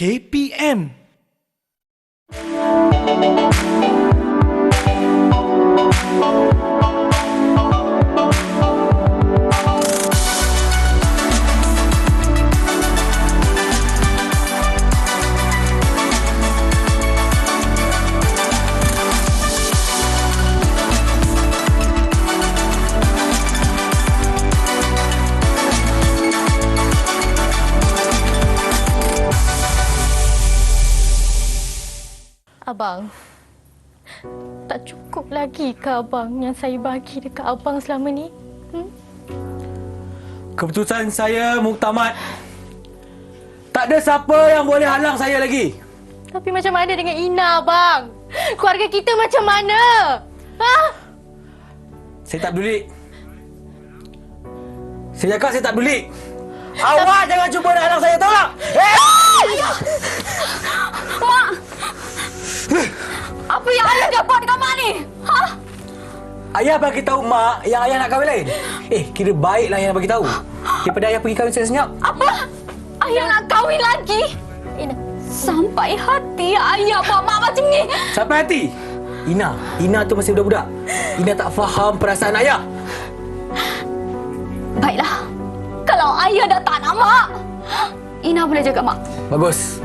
KPM. Abang, tak cukup lagi ke abang yang saya bagi dekat abang selama ni? Keputusan saya muktamad. Tak ada siapa yang boleh halang saya lagi. Tapi macam mana dengan Ina, abang? Keluarga kita macam mana? Ha? Saya tak peduli. Saya cakap saya tak peduli. Awak jangan cuba nak halang saya, tahu tak? Mak! Apa yang ayah dah buat dekat mak ni? Ha? Ayah bagi tahu mak yang ayah nak kahwin lain. Kira baiklah ayah bagi tahu. Daripada ayah pergi kahwin senyap. Apa? Ayah nak kahwin lagi? Ina, Sampai hati ayah buat mak macam ni. Sampai hati. Ina tu masih budak-budak. Ina tak faham perasaan ayah. Baiklah. Kalau ayah dah tak nak mak, Ina boleh jaga mak. Bagus.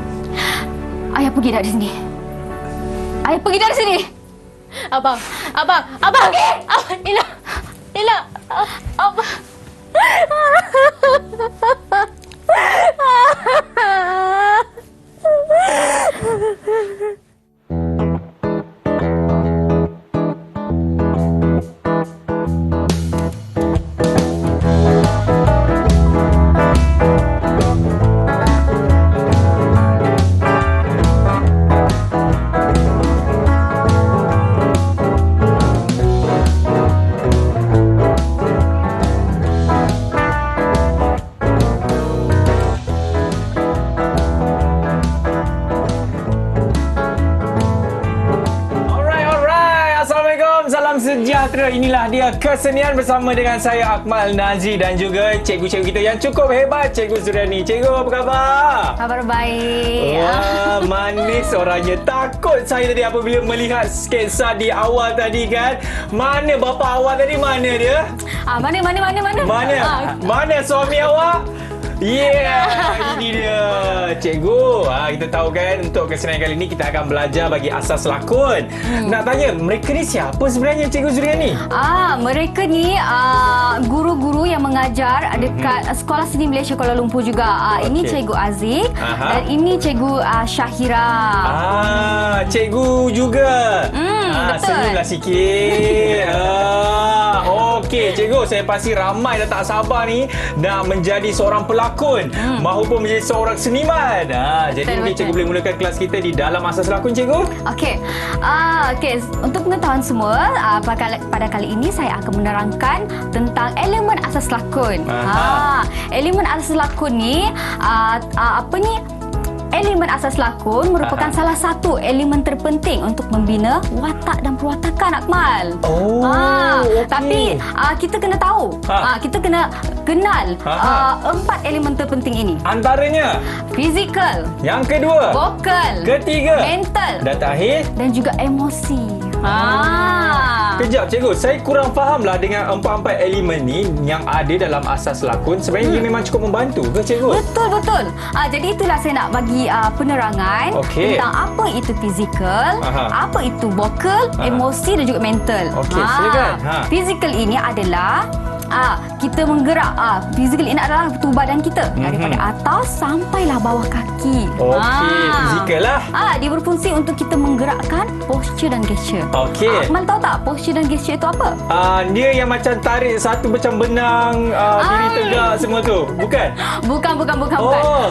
Ayah pergi dari sini. Ayah pergi dari sini. abang, Ina, abang. Sejahtera, inilah dia kesenian bersama dengan saya Akmal Nazri dan juga cikgu-cikgu kita yang cukup hebat, Cikgu Zuriani. Cikgu, apa khabar? Kabar baik. Wah, manis orangnya. Takut saya tadi apabila melihat sketsa di awal tadi kan. Mana bapa awak tadi, mana dia? Mana? Mana suami awak? Ini dia. Cikgu, kita tahu kan untuk kesenian kali ini kita akan belajar bagi asas lakon. Nak tanya, mereka ni siapa sebenarnya, Cikgu Zuriani? Mereka ni guru-guru yang mengajar dekat Sekolah Seni Malaysia Kuala Lumpur juga. Ini Cikgu Aziz dan ini Cikgu Syahira. Cikgu juga. Betul. Senyumlah sikit. Okey, cikgu, saya pasti ramai dah tak sabar ni nak menjadi seorang pelakon mahupun menjadi seorang seniman. Jadi mungkin cikgu boleh mulakan kelas kita di dalam asas lakon, cikgu. Okey. Untuk pengetahuan semua, pada kali ini saya akan menerangkan tentang elemen asas lakon. Elemen asas lakon ni elemen asas lakon merupakan salah satu elemen terpenting untuk membina watak dan perwatakan, Akmal. Okey. Tapi kita kena tahu, kita kena kenal 4 elemen terpenting ini. Antaranya, Fizikal, yang kedua, vokal, ketiga, mental dan terakhir. dan juga emosi. Kejap, cikgu. Saya kurang fahamlah dengan 4 elemen ni yang ada dalam asas lakon. Sebenarnya dia memang cukup membantu ke, cikgu? Betul. Jadi itulah saya nak bagi penerangan tentang apa itu fizikal, apa itu vokal, emosi dan juga mental. Okey, silakan. Fizikal ini adalah kita menggerak. Fizikal ini adalah tubuh badan kita daripada atas sampailah bawah kaki. Okey, fizikal lah. Dia berfungsi untuk kita menggerakkan posture dan gesture. Okey. Akmal tahu tak posture dan gesture itu apa? Dia yang macam tarik satu macam benang, diri tegak semua tu. Bukan? Bukan.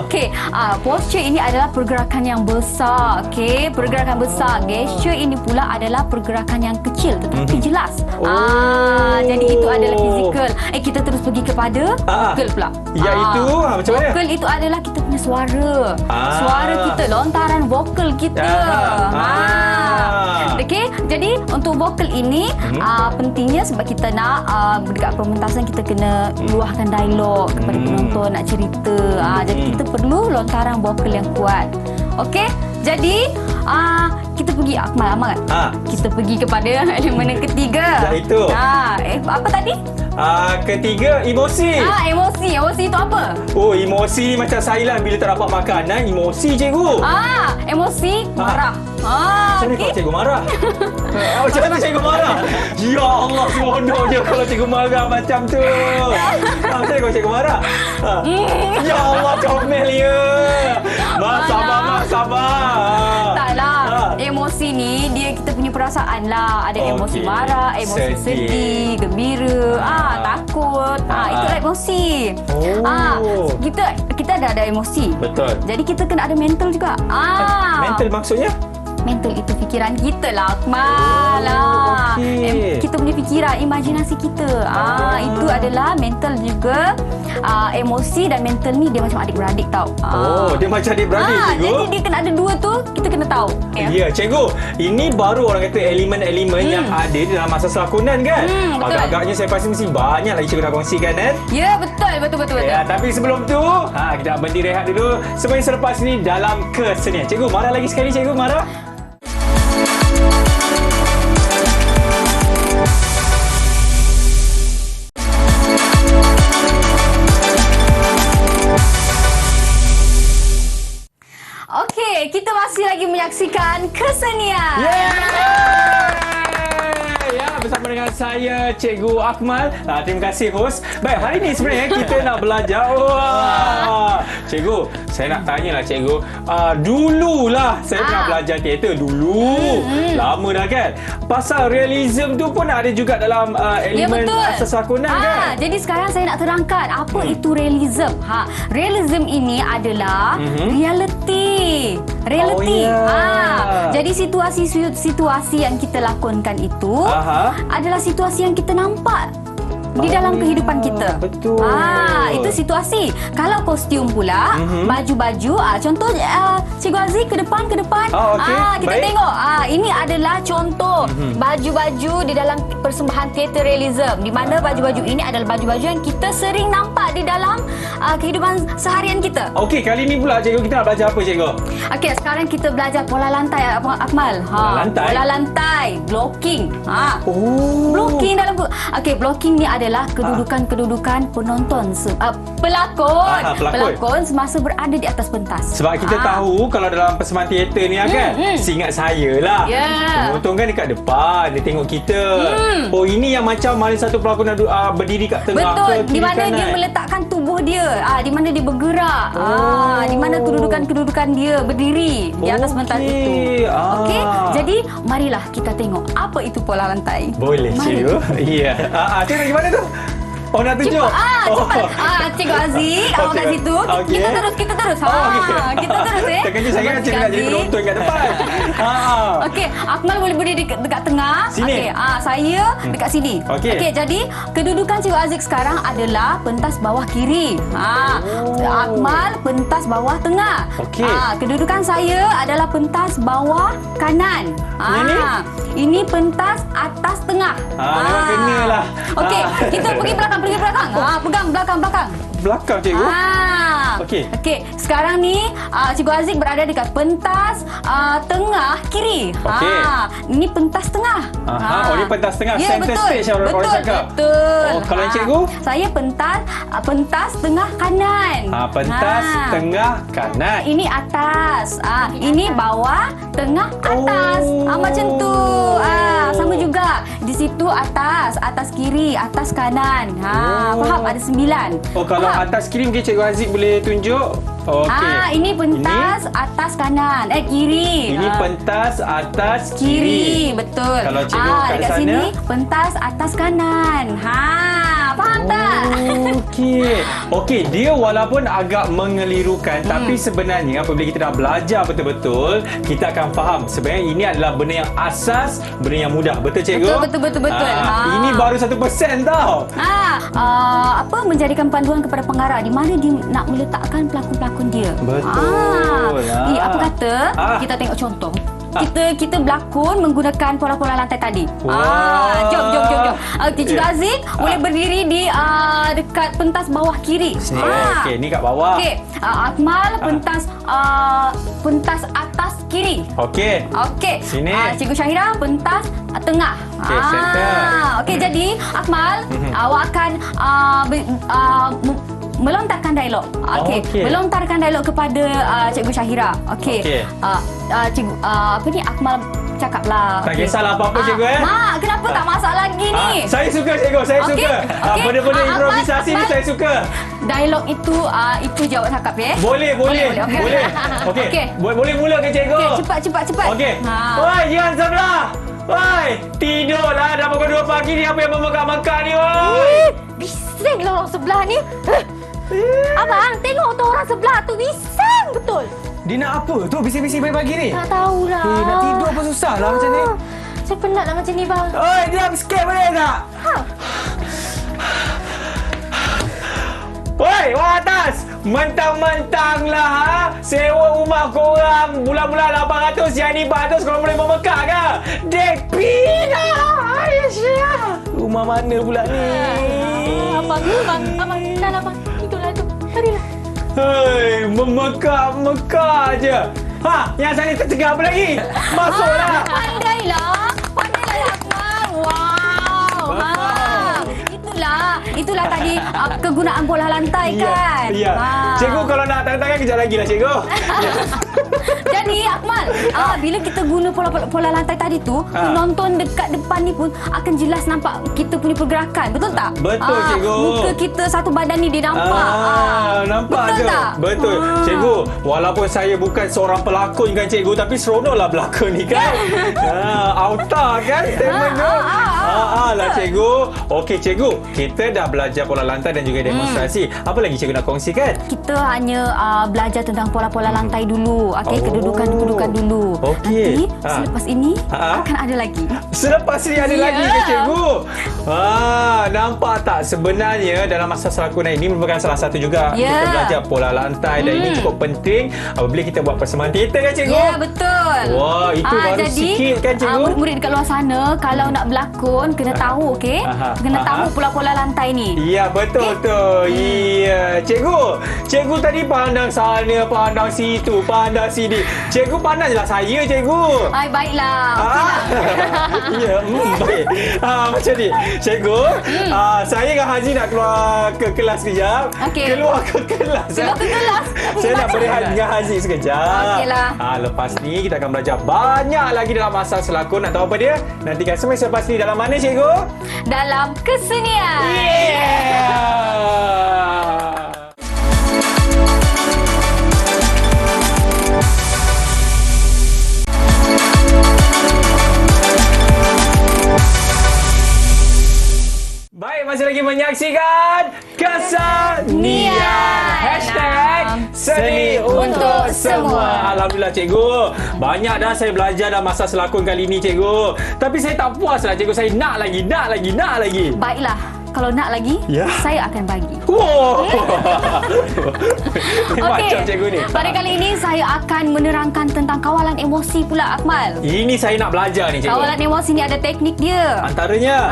Okey, posture ini adalah pergerakan yang besar. Okey, pergerakan besar. Gesture ini pula adalah pergerakan yang kecil tetapi jelas. Jadi itu adalah fizikal. betul. Kita terus pergi kepada vokal pula. Iaitu, macam mana? Vokal itu adalah kita punya suara. Suara kita, lontaran vokal kita. Okey, jadi untuk vokal ini pentingnya sebab kita nak dekat pementasan kita kena luahkan dialog kepada penonton, nak cerita. Jadi kita perlu lontaran vokal yang kuat. Okey, jadi kita pergi Akmal. Kita pergi kepada elemen yang ketiga. Iaitu? Apa tadi? Ketiga, emosi. Emosi. Emosi itu apa? Oh, emosi macam saya lah bila tak dapat makanan, emosi cikgu. Emosi marah. Macam mana kalau cikgu marah? Macam mana cikgu marah? Ya Allah, seronoknya kalau cikgu marah macam tu. Macam mana kalau cikgu marah? Ya Allah, comel ya. Sabar. Taklah. Emosi ni dia kita punya perasaan lah. Ada emosi marah, emosi sedih, gembira, takut. Itulah emosi. Kita ada emosi. Betul. Jadi kita kena ada mental juga. Mental maksudnya? Mental itu fikiran kita lah, Akmal. Okey. Kita punya fikiran, imajinasi kita. Itu adalah mental juga. Emosi dan mental ni dia macam adik-beradik tau. Dia macam adik-beradik, cikgu. Jadi dia kena ada dua tu, kita kena tahu. Ya, cikgu. Ini baru orang kata elemen-elemen yang ada di dalam asas lakonan kan? Betul. Agak-agaknya saya pasti mesti banyak lagi cikgu nak kongsikan kan? Ya, betul. Ya, tapi sebelum tu, kita berhenti rehat dulu. Semuanya selepas ni dalam kesenian. Cikgu, marah lagi sekali, cikgu marah. Okey, kita masih lagi menyaksikan kesenian. Bersama dengan saya, Cikgu Akmal. Terima kasih, host. Baik, hari ni sebenarnya kita nak belajar. Cikgu, saya nak tanyalah cikgu. Dululah saya pernah belajar teater dulu. Lama dah kan? Pasal realism tu pun ada juga dalam elemen asas lakonan kan? Jadi sekarang saya nak terangkan apa itu realism. Realism ini adalah reality. Jadi situasi yang kita lakonkan itu adalah situasi yang kita nampak di dalam kehidupan kita. Betul. Itu situasi. Kalau kostum pula, baju-baju, contoh Cikgu Aziz ke depan. Kita tengok. Ini adalah contoh baju-baju di dalam persembahan teater realism, di mana baju-baju ini adalah baju-baju yang kita sering nampak di dalam kehidupan seharian kita. Okey, kali ni pula cikgu kita nak belajar apa, cikgu? Okey, sekarang kita belajar pola lantai, Akmal. Pola lantai, blocking. Blocking dalam blocking ni adalah kedudukan penonton, pelakon semasa berada di atas pentas. Sebab kita tahu kalau dalam persembahan teater ni kan, seingat saya lah, penonton kan dekat depan, dia tengok kita. Ini yang macam mana satu pelakon berdiri kat tengah. Betul, di mana dia meletakkan tubuh dia, di mana dia bergerak, di mana kedudukan dia berdiri di atas pentas itu. Okey, jadi marilah kita tengok apa itu pola lantai. Boleh, cikgu. Ya. Cikgu gimana tu? Nak tunjuk? Cepat. Cikgu Aziz, awak kat situ. Kita terus. Kita terus Terkejut saya kan cikgu nak jadi penonton kat depan. Okey, Akmal boleh berdiri dekat tengah. Sini. Saya dekat sini. Okey, jadi kedudukan Cikgu Aziz sekarang adalah pentas bawah kiri. Akmal pentas bawah tengah. Kedudukan saya adalah pentas bawah kanan. Ini pentas atas tengah. Memang kenalah. Okey, kita pergi belakang. Pegang belakang. Belakang, cikgu? Okey. Sekarang ni Cikgu Aziz berada dekat pentas tengah kiri. Ini pentas tengah. Ini pentas tengah. Ya, Center stage orang cakap. Betul. Kalau cikgu? Saya pentas tengah kanan. Pentas tengah kanan. Ini atas. Ini bawah, tengah, atas. Macam tu. Sama juga. Di situ atas kiri, atas kanan. Faham? Ada 9. Kalau atas kiri mungkin Cikgu Aziz boleh tunjuk. Ini pentas atas kanan. Kiri. Ini pentas atas kiri. Betul. Kalau cikgu kat dekat sana, sini pentas atas kanan. faham tak? Okey, dia walaupun agak mengelirukan tapi sebenarnya apabila kita dah belajar betul-betul, kita akan faham sebenarnya ini adalah benda yang asas, benda yang mudah. Betul cikgu? Betul. Ini baru 1% tau. Apa menjadikan panduan kepada pengarah di mana dia nak meletakkan pelakon-pelakon dia. Betul. Apa kata? Kita tengok contoh. Kita berlakon menggunakan pola-pola lantai tadi. Jom. Cikgu Aziz boleh berdiri di dekat pentas bawah kiri. Okey, ni kat bawah. Okey, Akmal pentas atas kiri. Okey. Sini. Cikgu Syahira pentas tengah. Okey, center. Okey, jadi Akmal awak akan melontarkan dialog. Okey. Melontarkan dialog kepada Cikgu Syahira. Okey. Cikgu apa ni Akmal cakaplah. Tak kisahlah apa-apa cikgu Mak, kenapa tak masak lagi ni? Saya suka cikgu, saya suka. Benda-benda improvisasi ni saya suka. Dialog itu jawab cakap ya. Boleh. Okey. Boleh mula ke cikgu? Okey, cepat. Okey. Woi, jangan sebelah. Woi, tidurlah dah pukul 2 pagi ni apa yang memekak-mekak ni, woi. Bising lah orang sebelah ni. Abang, tengok tu orang sebelah tu bising betul. Dia nak apa tu bising-bising pagi-pagi ni? Tak tahulah. Nak tidur pun susah lah macam ni. Saya penat lah macam ni bang. Oi, diam sikit boleh tak? Woi, orang atas. Mentang-mentanglah sewa rumah korang bulan-bulan 800, yang ni 400, korang boleh memekak ke? Depina Aisyah. Rumah mana pula ni? Abang, dah lah bang. Tidurlah tu. Marilah. Hei, memekak-mekak je. Yang sana tercegah apa lagi? Masuklah. Pandailah Akmal. Wow. Itulah tadi kegunaan bola lantai kan. Ya. Cikgu kalau nak tangan-tangan kejap lagi lah cikgu. Jadi Akmal, bila kita guna pola lantai tadi tu, penonton dekat depan ni pun akan jelas nampak kita punya pergerakan. Betul tak? Betul cikgu. Muka kita satu badan ni dia nampak. Nampak betul je. Tak? Betul. Cikgu, walaupun saya bukan seorang pelakon kan cikgu, tapi seronoklah berlakon ni kan. Auta kan statement tu. Lah cikgu. Okey cikgu, kita dah belajar pola lantai dan juga demonstrasi. Apa lagi cikgu nak kongsikan? Kita hanya belajar tentang pola-pola lantai dulu. Okey, kedudukan-kedudukan dulu. Okey. Nanti selepas ini akan ada lagi. Selepas ini ada lagi ke cikgu? Nampak tak sebenarnya dalam masa selakonan ini merupakan salah satu juga kita belajar pola lantai dan ini cukup penting apabila kita buat persembahan teater kan cikgu? Ya, betul. Wah, itu baru jadi, sikit kan cikgu? Murid-murid dekat luar sana kalau nak berlakon kena tahu okey? Kena tahu pola-pola lantai ni. Ya, betul tu. Ya, cikgu tadi pandang sana, pandang situ, pandang sini. Cikgu pandang je lah saya cikgu. Baiklah. Ya, baik. Macam ni. Cikgu, saya dengan Haji nak keluar ke kelas sekejap. Okey. Keluar ke kelas. Saya nak berehat dengan Haji sekejap. Okeylah. Lepas ni kita akan belajar banyak lagi dalam masa selakon. Nak tahu apa dia? Nantikan semua selepas ni dalam mana cikgu? Dalam kesenian. Baik, masih lagi menyaksikan Kesenian. #Seni untuk semua. Alhamdulillah cikgu. Banyak dah saya belajar dalam masa selakon kali ini cikgu. Tapi saya tak puas lah cikgu. Saya nak lagi. Baiklah. Kalau nak lagi, saya akan bagi. Wow. Okey. Macam cikgu ni. Pada kali ini saya akan menerangkan tentang kawalan emosi pula Akmal. Ini saya nak belajar ni cikgu. Kawalan emosi ni ada teknik dia. Antaranya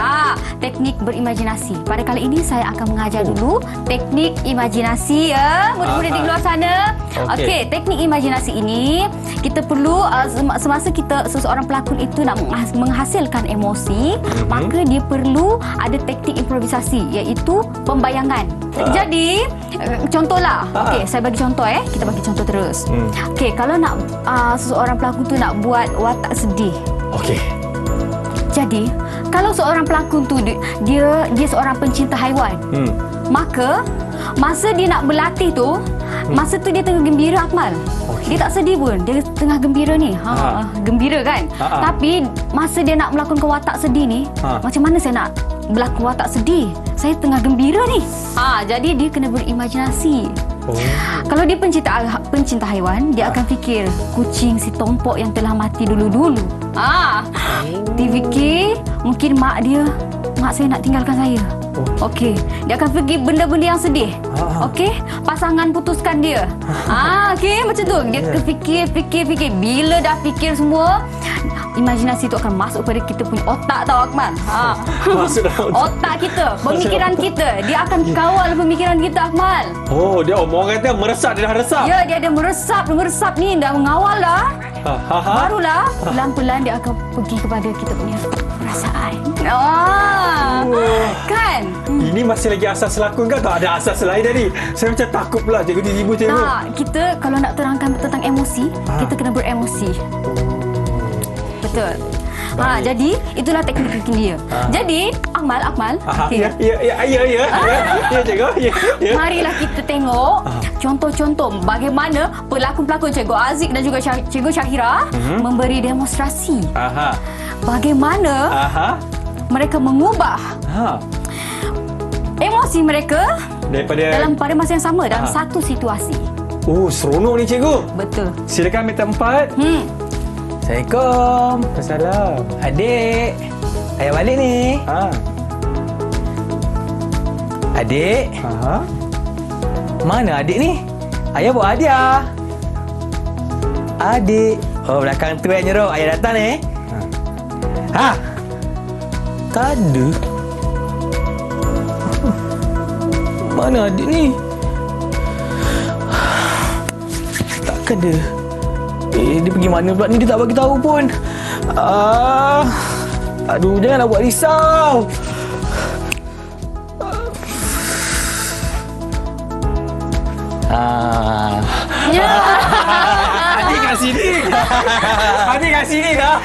teknik berimajinasi. Pada kali ini saya akan mengajar dulu teknik imajinasi ya, murid-murid di luar sana. Okey, teknik imajinasi ini kita perlu semasa seseorang pelakon itu nak menghasilkan emosi, maka dia perlu ada teknik improvisasi iaitu pembayangan. Jadi contohlah. Okey, saya bagi contoh Kita bagi contoh terus. Okey, kalau nak seseorang pelakon tu nak buat watak sedih. Okey. Jadi, kalau seorang pelakon tu dia seorang pencinta haiwan. Maka masa dia nak berlatih tu, masa tu dia tengah gembira Akmal. Dia tak sedih pun. Dia tengah gembira ni. Gembira kan? Tapi masa dia nak melakukan watak sedih ni, macam mana saya nak berlaku watak sedih. Saya tengah gembira ni. Jadi dia kena berimajinasi. Kalau dia pencinta haiwan, dia akan fikir kucing si Tompok yang telah mati dulu-dulu. Dia fikir mungkin mak saya nak tinggalkan saya. Okey, dia akan fikir benda-benda yang sedih. Okey, pasangan putuskan dia. Okey, macam tu. Dia fikir. Bila dah fikir semua, imajinasi tu akan masuk pada kita punya otak tau, Akmal. Masuk dalam otak kita, pemikiran kita. Dia akan kawal pemikiran kita, Akmal. Dia orang kata meresap, dia dah resap. Ya, dia ada meresap ni, dah mengawal dah. Barulah pelan-pelan dia akan pergi kepada kita punya perasaan. Kan? Ini masih lagi asas lakon kan? Tak ada asas lain tadi. Saya macam takut pula cikgu tiba-tiba cikgu. Tak, kita kalau nak terangkan tentang emosi, kita kena beremosi. Betul. Jadi itulah teknik dia. Jadi Akmal. Ya cikgu. Ya. Marilah kita tengok contoh-contoh bagaimana pelakon-pelakon Cikgu Aziz dan juga Cikgu Syahira memberi demonstrasi. Bagaimana mereka mengubah emosi mereka pada masa yang sama dalam satu situasi. Seronok ni cikgu. Betul. Silakan minta tempat. Assalamualaikum. Assalam. Adik, ayah balik ni. Adik, mana adik ni? Ayah bawa hadiah. Adik. Belakang tu yang nyerok. Ayah datang ni. Tak ada. Mana adik ni? Takkan dia. Dia pergi mana pula ni? Dia tak bagi tahu pun. Aduh, janganlah buat risau. Adik kat sini. Adik kat sini dah.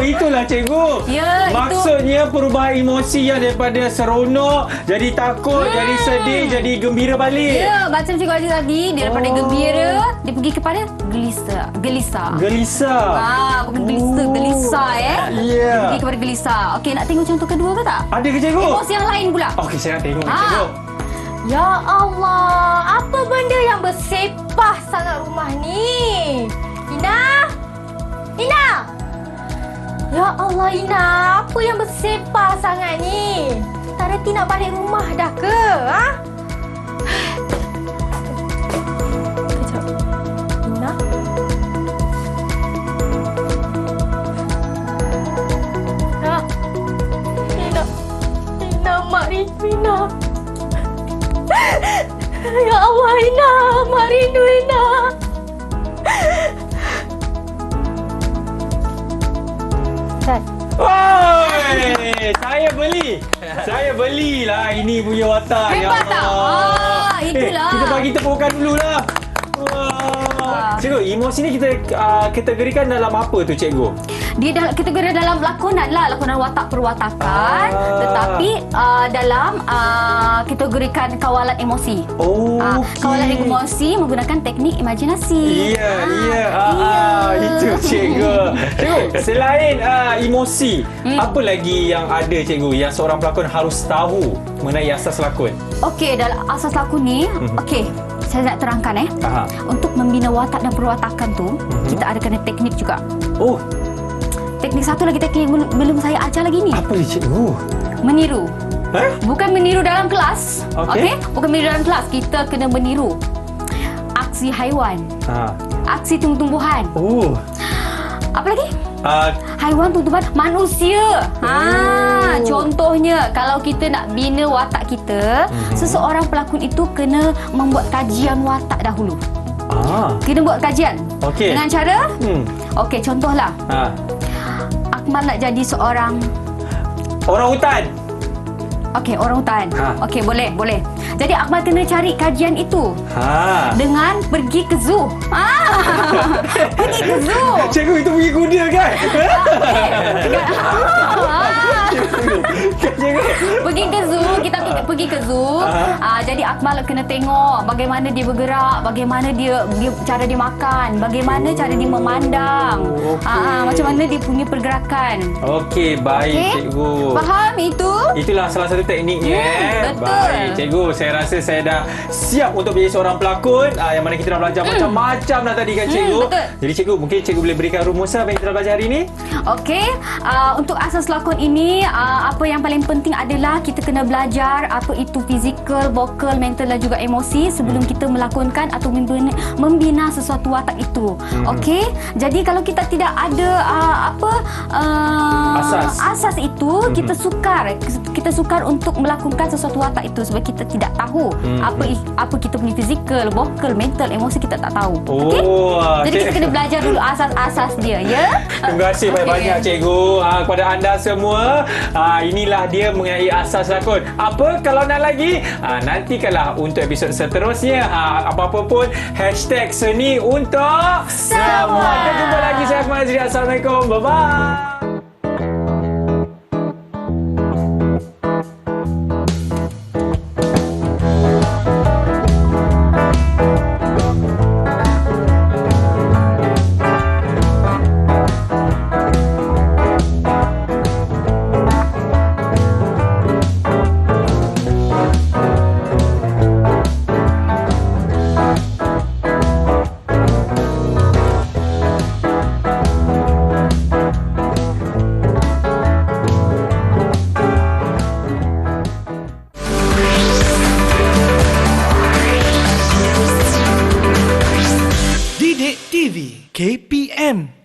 Itulah cikgu. Ya, maksudnya perubahan emosi yang daripada seronok jadi takut, jadi sedih, jadi gembira balik. Ya, macam Cikgu Aziz tadi, dia daripada gembira, dia pergi kepada gelisah. Bukan gelisah Ya. Dia pergi kepada gelisah. Okey, nak tengok contoh kedua ke tak? Ada ke cikgu? Emosi yang lain pula. Okey, saya nak tengok cikgu. Ya Allah, apa benda yang bersepah sangat rumah ni? Ina! Ya Allah, Ina, apa yang bersepah sangat ni? Tak reti nak balik rumah dah ke? Kejap. Ina? Ina, Mak rindu Ina. Ya Allah, Ina, Mak rindu Ina. Saya belilah ini punya watak. Hebat tak? Itulah. Kita bagi tepukan dulu lah. Cikgu, emosi ni kita kategorikan dalam apa tu cikgu? Dia kategori dalam lakonan watak perwatakan, tetapi dalam kategorikan kawalan emosi. Kawalan emosi menggunakan teknik imajinasi. Ya. Itu cikgu. Cikgu, selain emosi, apa lagi yang ada cikgu yang seorang pelakon harus tahu mengenai asas lakon? Okey, dalam asas lakon ni, saya nak terangkan Untuk membina watak dan perwatakan tu, kita ada kena teknik juga. Teknik satu lagi, teknik belum saya ajar lagi ni. Apa dia cikgu? Meniru. Bukan meniru dalam kelas. Okey? Bukan meniru dalam kelas. Kita kena meniru aksi haiwan. Aksi tumbuh-tumbuhan. Apa lagi? Haiwan, tumbuh-tumbuhan, manusia. Contohnya, kalau kita nak bina watak kita, seseorang pelakon itu kena membuat kajian watak dahulu. Kena buat kajian. Dengan cara? Contohlah. Akmal nak jadi seorang orang hutan. Orang hutan. Boleh. Jadi Akmal kena cari kajian itu. Dengan pergi ke zoo. Pergi ke zoo. Cikgu, itu pergi kuda kan? Pergi ke zoo, kita pergi ke zoo. Jadi Akmal kena tengok bagaimana dia bergerak, bagaimana dia cara dia makan, bagaimana cara dia memandang. Macam mana dia punya pergerakan. Okey, baik cikgu. Faham itu? Itulah salah satu tekniknya. Betul. Baik, cikgu, saya rasa saya dah siap untuk menjadi seorang pelakon. Yang mana kita dah belajar macam-macam dah tadi kan cikgu. Betul. Jadi cikgu, mungkin cikgu boleh berikan rumusan apa yang kita dah belajar hari ini? Okey, untuk asas lakon ini, apa yang paling penting adalah kita kena belajar apa itu fizikal, vokal, mental dan juga emosi sebelum kita melakonkan atau membina sesuatu watak itu. Okey, jadi kalau kita tidak ada asas itu, kita sukar untuk melakukan sesuatu watak itu sebab kita tidak tahu apa kita punya fizikal, vokal, mental, emosi kita tak tahu. Okey? Jadi kita kena belajar dulu asas-asas dia, ya. Terima kasih banyak-banyak cikgu kepada anda semua. Inilah dia mengenai asas lakon. Apa kalau nak lagi? Nantikanlah untuk episod seterusnya. Apa-apa pun #seni untuk semua. Kita jumpa lagi. Saya Akmal Azri. Assalamualaikum. Bye-bye. Didik TV KPM